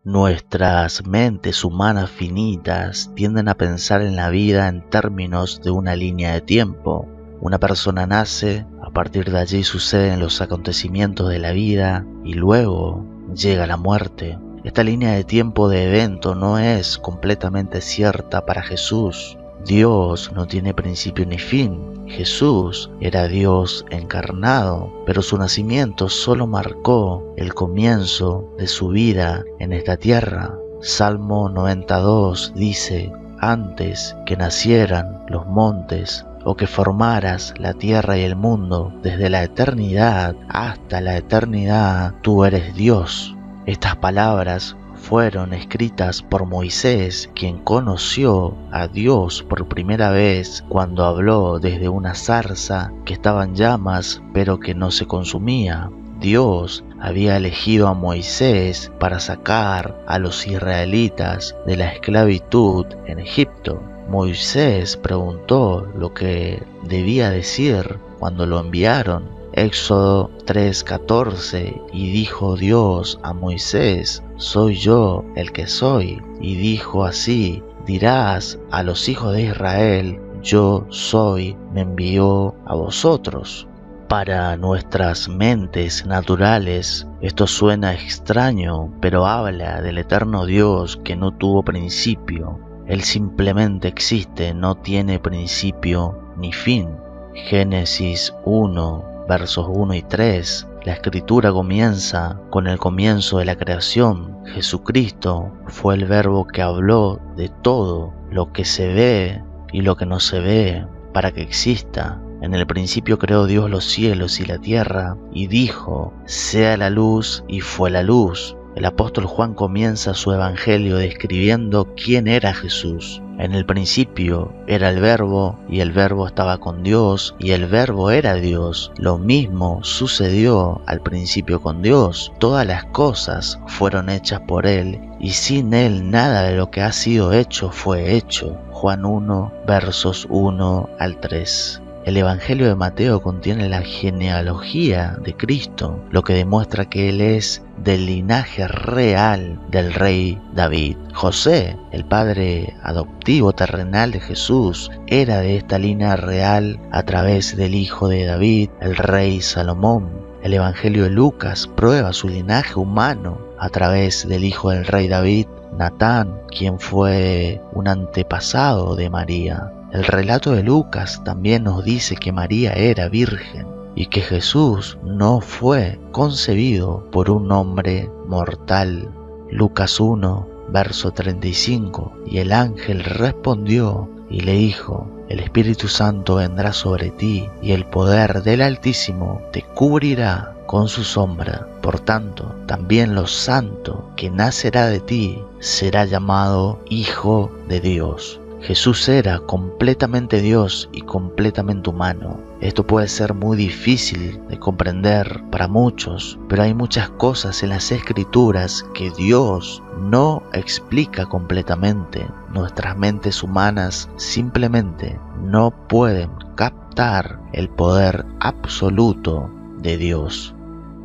Nuestras mentes humanas finitas tienden a pensar en la vida en términos de una línea de tiempo. Una persona nace, a partir de allí suceden los acontecimientos de la vida y luego llega la muerte. Esta línea de tiempo de evento no es completamente cierta para Jesús. Dios no tiene principio ni fin. Jesús era Dios encarnado, pero su nacimiento solo marcó el comienzo de su vida en esta tierra. Salmo 92 dice: antes que nacieran los montes o que formaras la tierra y el mundo, desde la eternidad hasta la eternidad, tú eres Dios. Estas palabras fueron escritas por Moisés, quien conoció a Dios por primera vez cuando habló desde una zarza que estaba en llamas pero que no se consumía. Dios había elegido a Moisés para sacar a los israelitas de la esclavitud en Egipto. Moisés preguntó lo que debía decir cuando lo enviaron. Éxodo 3:14, y dijo Dios a Moisés: soy yo el que soy. Y dijo así: dirás a los hijos de Israel: yo soy, me envió a vosotros. Para nuestras mentes naturales esto suena extraño, pero habla del eterno Dios que no tuvo principio. Él simplemente existe, no tiene principio ni fin. Génesis 1, versos 1 y 3. La escritura comienza con el comienzo de la creación. Jesucristo fue el verbo que habló de todo lo que se ve y lo que no se ve para que exista. En el principio creó Dios los cielos y la tierra y dijo: sea la luz, y fue la luz. El apóstol Juan comienza su evangelio describiendo quién era Jesús. En el principio era el Verbo, y el Verbo estaba con Dios, y el Verbo era Dios. Lo mismo sucedió al principio con Dios. Todas las cosas fueron hechas por Él, y sin Él nada de lo que ha sido hecho fue hecho. Juan 1, versos 1 al 3. El Evangelio de Mateo contiene la genealogía de Cristo, lo que demuestra que Él es del linaje real del rey David. José, el padre adoptivo terrenal de Jesús, era de esta línea real a través del hijo de David, el rey Salomón. El Evangelio de Lucas prueba su linaje humano a través del hijo del rey David, Natán, quien fue un antepasado de María. El relato de Lucas también nos dice que María era virgen y que Jesús no fue concebido por un hombre mortal. Lucas 1, verso 35. Y el ángel respondió y le dijo: el Espíritu Santo vendrá sobre ti, y el poder del Altísimo te cubrirá con su sombra. Por tanto, también lo santo que nacerá de ti será llamado Hijo de Dios. Jesús era completamente Dios y completamente humano. Esto puede ser muy difícil de comprender para muchos, pero hay muchas cosas en las Escrituras que Dios no explica completamente. Nuestras mentes humanas simplemente no pueden captar el poder absoluto de Dios.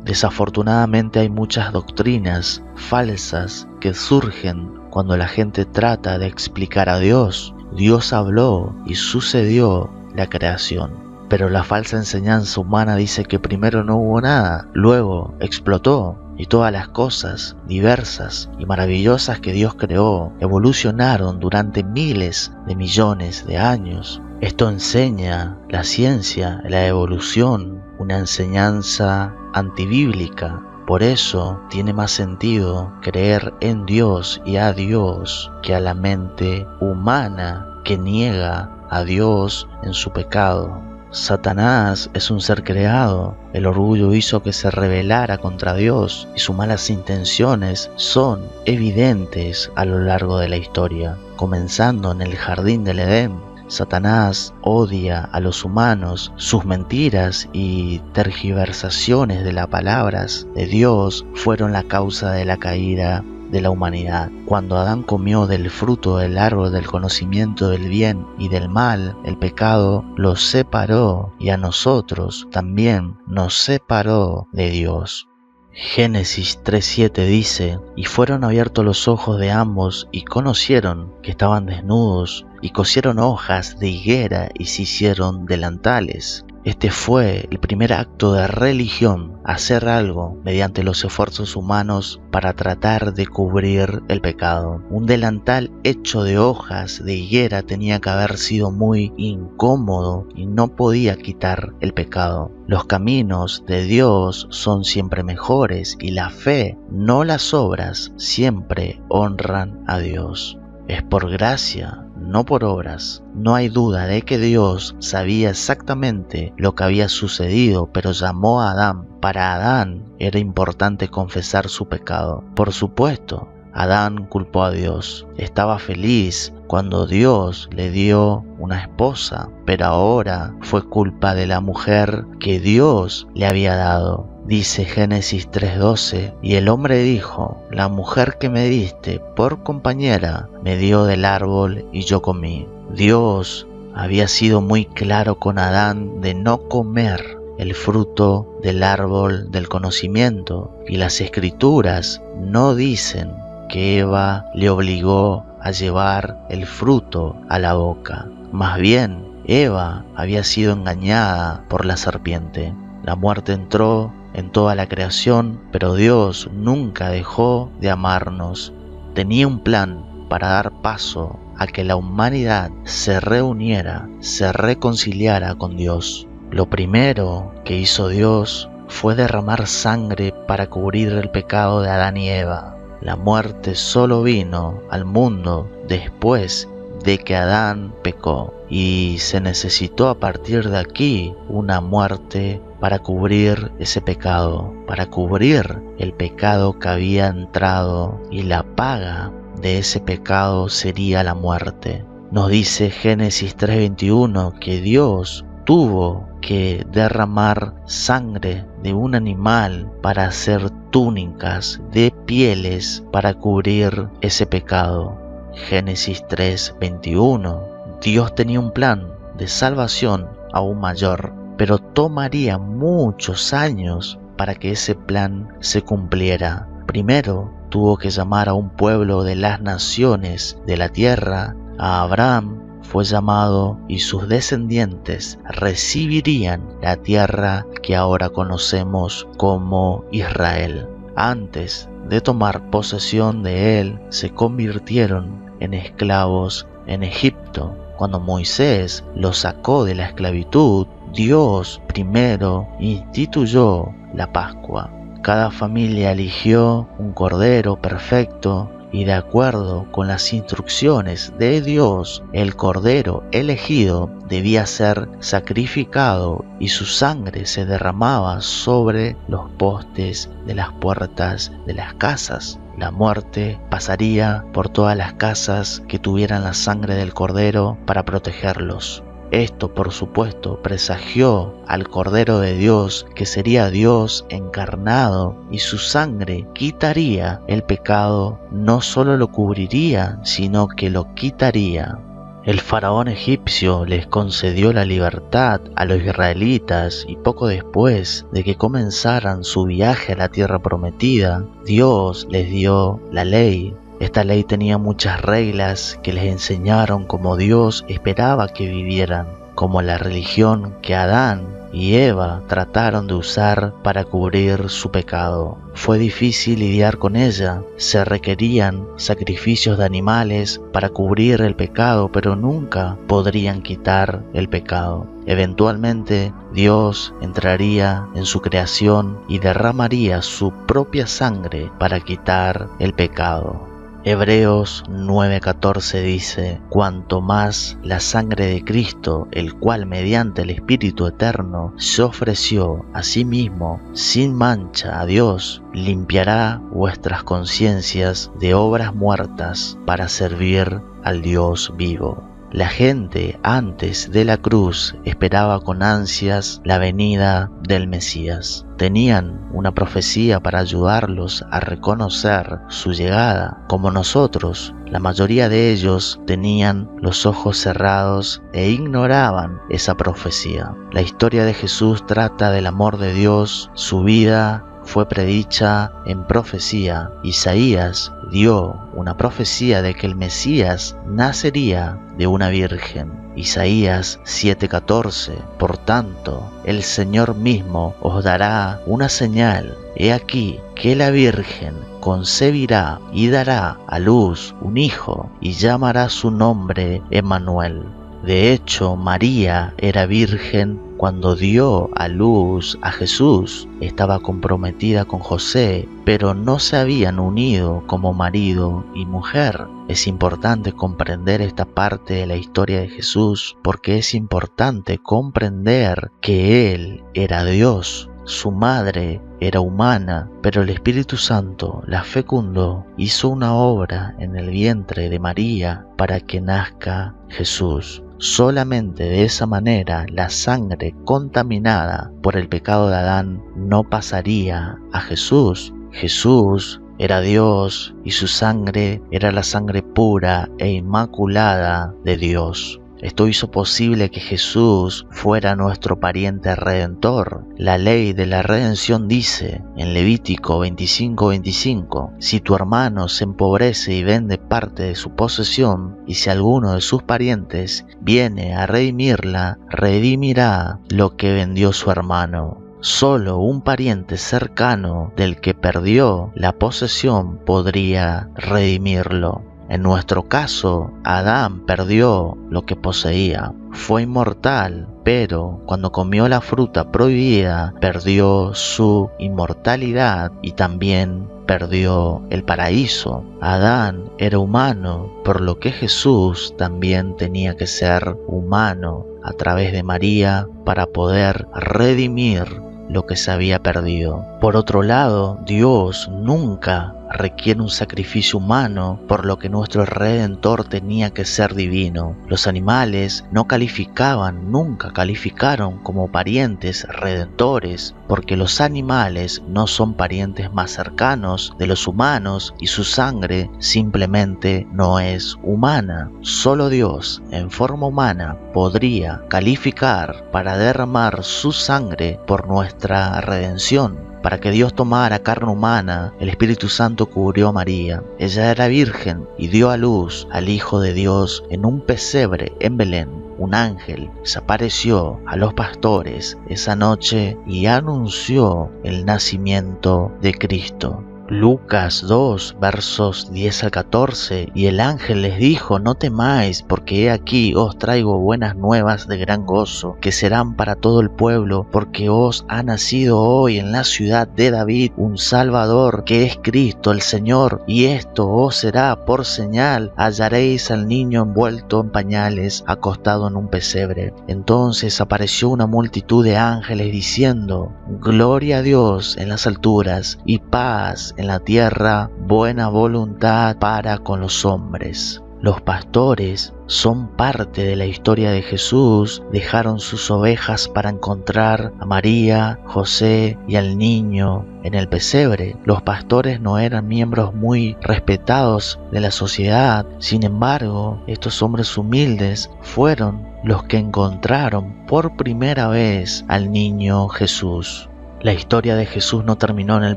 Desafortunadamente hay muchas doctrinas falsas que surgen cuando la gente trata de explicar a Dios. Dios habló y sucedió la creación. Pero la falsa enseñanza humana dice que primero no hubo nada, luego explotó, y todas las cosas diversas y maravillosas que Dios creó evolucionaron durante miles de millones de años. Esto enseña la ciencia, la evolución, una enseñanza antibíblica. Por eso tiene más sentido creer en Dios y a Dios que a la mente humana que niega a Dios en su pecado. Satanás es un ser creado. El orgullo hizo que se rebelara contra Dios y sus malas intenciones son evidentes a lo largo de la historia. Comenzando en el jardín del Edén, Satanás odia a los humanos. Sus mentiras y tergiversaciones de las palabras de Dios fueron la causa de la caída de la humanidad. Cuando Adán comió del fruto del árbol del conocimiento del bien y del mal, el pecado los separó y a nosotros también nos separó de Dios. Génesis 3:7 dice: y fueron abiertos los ojos de ambos y conocieron que estaban desnudos y cosieron hojas de higuera y se hicieron delantales. Este fue el primer acto de religión, hacer algo mediante los esfuerzos humanos para tratar de cubrir el pecado. Un delantal hecho de hojas de higuera tenía que haber sido muy incómodo y no podía quitar el pecado. Los caminos de Dios son siempre mejores y la fe, no las obras, siempre honran a Dios. Es por gracia, no por obras. No hay duda de que Dios sabía exactamente lo que había sucedido, pero llamó a Adán. Para Adán era importante confesar su pecado. Por supuesto, Adán culpó a Dios. Estaba feliz cuando Dios le dio una esposa, pero ahora fue culpa de la mujer que Dios le había dado. Dice Génesis 3:12, y el hombre dijo: la mujer que me diste por compañera me dio del árbol y yo comí. Dios había sido muy claro con Adán de no comer el fruto del árbol del conocimiento, y las escrituras no dicen que Eva le obligó a llevar el fruto a la boca. Más bien, Eva había sido engañada por la serpiente. La muerte entró en toda la creación, pero Dios nunca dejó de amarnos. Tenía un plan para dar paso a que la humanidad se reuniera, se reconciliara con Dios. Lo primero que hizo Dios fue derramar sangre para cubrir el pecado de Adán y Eva. La muerte solo vino al mundo después de que Adán pecó, y se necesitó a partir de aquí una muerte para cubrir ese pecado, para cubrir el pecado que había entrado, y la paga de ese pecado sería la muerte. Nos dice Génesis 3:21 que Dios tuvo que derramar sangre de un animal para hacer túnicas de pieles para cubrir ese pecado. Génesis 3:21. Dios tenía un plan de salvación aún mayor, pero tomaría muchos años para que ese plan se cumpliera. Primero tuvo que llamar a un pueblo de las naciones de la tierra. A Abraham fue llamado y sus descendientes recibirían la tierra que ahora conocemos como Israel. Antes de tomar posesión de él, se convirtieron en esclavos en Egipto. Cuando Moisés los sacó de la esclavitud, Dios primero instituyó la Pascua. Cada familia eligió un cordero perfecto y de acuerdo con las instrucciones de Dios, el cordero elegido debía ser sacrificado y su sangre se derramaba sobre los postes de las puertas de las casas. La muerte pasaría por todas las casas que tuvieran la sangre del cordero para protegerlos. Esto, por supuesto, presagió al Cordero de Dios, que sería Dios encarnado, y su sangre quitaría el pecado, no solo lo cubriría, sino que lo quitaría. El faraón egipcio les concedió la libertad a los israelitas y poco después de que comenzaran su viaje a la tierra prometida, Dios les dio la ley. Esta ley tenía muchas reglas que les enseñaron cómo Dios esperaba que vivieran, como la religión que Adán y Eva trataron de usar para cubrir su pecado. Fue difícil lidiar con ella, se requerían sacrificios de animales para cubrir el pecado, pero nunca podrían quitar el pecado. Eventualmente Dios entraría en su creación y derramaría su propia sangre para quitar el pecado. Hebreos 9:14 dice: cuanto más la sangre de Cristo, el cual mediante el Espíritu Eterno se ofreció a sí mismo sin mancha a Dios, limpiará vuestras conciencias de obras muertas para servir al Dios vivo. La gente antes de la cruz esperaba con ansias la venida del Mesías. Tenían una profecía para ayudarlos a reconocer su llegada. Como nosotros, la mayoría de ellos tenían los ojos cerrados e ignoraban esa profecía. La historia de Jesús trata del amor de Dios, su vida fue predicha en profecía. Isaías dio una profecía de que el Mesías nacería de una virgen. Isaías 7:14. Por tanto, el Señor mismo os dará una señal. He aquí que la Virgen concebirá y dará a luz un hijo y llamará su nombre Emmanuel. De hecho, María era virgen cuando dio a luz a Jesús. Estaba comprometida con José, pero no se habían unido como marido y mujer. Es importante comprender esta parte de la historia de Jesús porque es importante comprender que Él era Dios. Su madre era humana, pero el Espíritu Santo la fecundó, hizo una obra en el vientre de María para que nazca Jesús. Solamente de esa manera la sangre contaminada por el pecado de Adán no pasaría a Jesús. Jesús era Dios y su sangre era la sangre pura e inmaculada de Dios. Esto hizo posible que Jesús fuera nuestro pariente redentor. La ley de la redención dice en Levítico 25:25, si tu hermano se empobrece y vende parte de su posesión, y si alguno de sus parientes viene a redimirla, redimirá lo que vendió su hermano. Solo un pariente cercano del que perdió la posesión podría redimirlo. En nuestro caso, Adán perdió lo que poseía. Fue inmortal, pero cuando comió la fruta prohibida, perdió su inmortalidad y también perdió el paraíso. Adán era humano, por lo que Jesús también tenía que ser humano a través de María para poder redimir lo que se había perdido. Por otro lado, Dios nunca requiere un sacrificio humano, por lo que nuestro Redentor tenía que ser divino. Los animales no calificaban, nunca calificaron como parientes redentores, porque los animales no son parientes más cercanos de los humanos y su sangre simplemente no es humana. Solo Dios, en forma humana, podría calificar para derramar su sangre por nuestra redención. Para que Dios tomara carne humana, el Espíritu Santo cubrió a María. Ella era virgen y dio a luz al Hijo de Dios en un pesebre en Belén. Un ángel se apareció a los pastores esa noche y anunció el nacimiento de Cristo. Lucas 2, versos 10 al 14, y el ángel les dijo, no temáis, porque he aquí os traigo buenas nuevas de gran gozo, que serán para todo el pueblo, porque os ha nacido hoy en la ciudad de David un Salvador, que es Cristo el Señor, y esto os será por señal, hallaréis al niño envuelto en pañales, acostado en un pesebre. Entonces apareció una multitud de ángeles diciendo, gloria a Dios en las alturas, y paz en la tierra, buena voluntad para con los hombres. Los pastores son parte de la historia de Jesús, dejaron sus ovejas para encontrar a María, José y al niño en el pesebre. Los pastores no eran miembros muy respetados de la sociedad, sin embargo, estos hombres humildes fueron los que encontraron por primera vez al niño Jesús. La historia de Jesús no terminó en el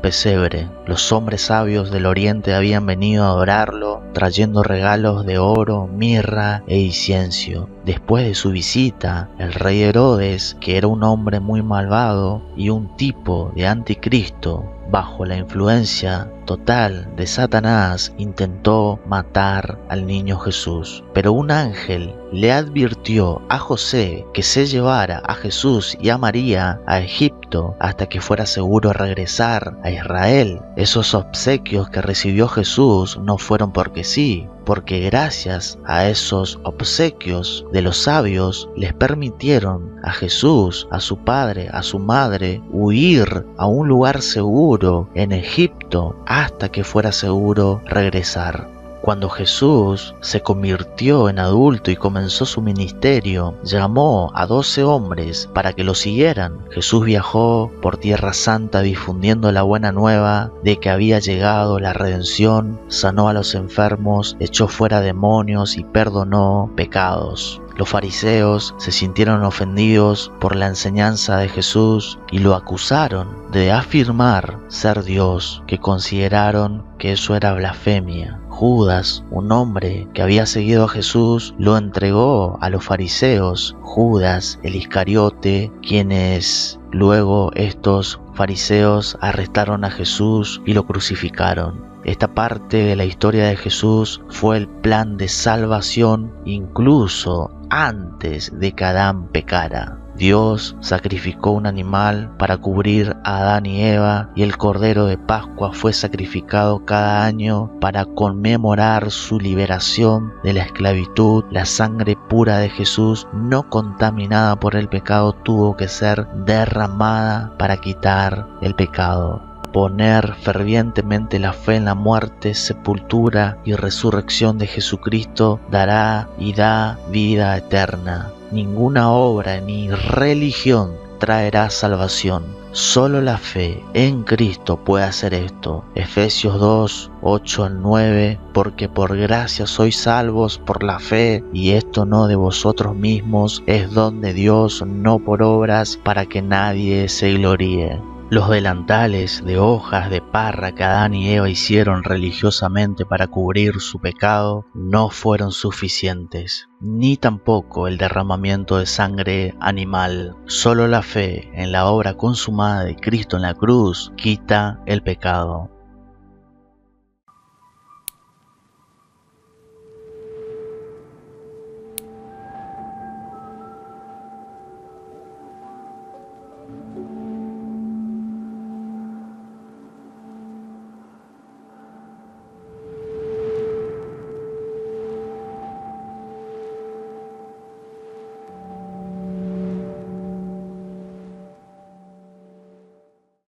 pesebre. Los hombres sabios del oriente habían venido a adorarlo, trayendo regalos de oro, mirra e incienso. Después de su visita, el rey Herodes, que era un hombre muy malvado y un tipo de anticristo, bajo la influencia total de Satanás, intentó matar al niño Jesús. Pero un ángel le advirtió a José que se llevara a Jesús y a María a Egipto hasta que fuera seguro regresar a Israel. Esos obsequios que recibió Jesús no fueron porque sí, porque gracias a esos obsequios de los sabios les permitieron a Jesús, a su padre, a su madre, huir a un lugar seguro en Egipto hasta que fuera seguro regresar. Cuando Jesús se convirtió en adulto y comenzó su ministerio, llamó a 12 hombres para que lo siguieran. Jesús viajó por Tierra Santa difundiendo la buena nueva de que había llegado la redención, sanó a los enfermos, echó fuera demonios y perdonó pecados. Los fariseos se sintieron ofendidos por la enseñanza de Jesús y lo acusaron de afirmar ser Dios, que consideraron que eso era blasfemia. Judas, un hombre que había seguido a Jesús, lo entregó a los fariseos. Judas, el Iscariote, quienes luego estos fariseos arrestaron a Jesús y lo crucificaron. Esta parte de la historia de Jesús fue el plan de salvación incluso antes de que Adán pecara. Dios sacrificó un animal para cubrir a Adán y Eva, y el Cordero de Pascua fue sacrificado cada año para conmemorar su liberación de la esclavitud. La sangre pura de Jesús, no contaminada por el pecado, tuvo que ser derramada para quitar el pecado. Poner fervientemente la fe en la muerte, sepultura y resurrección de Jesucristo dará y da vida eterna. Ninguna obra ni religión traerá salvación. Solo la fe en Cristo puede hacer esto. Efesios 2, 8 al 9, porque por gracia sois salvos por la fe, y esto no de vosotros mismos, es don de Dios, no por obras, para que nadie se gloríe. Los delantales de hojas de parra que Adán y Eva hicieron religiosamente para cubrir su pecado no fueron suficientes, ni tampoco el derramamiento de sangre animal. Solo la fe en la obra consumada de Cristo en la cruz quita el pecado.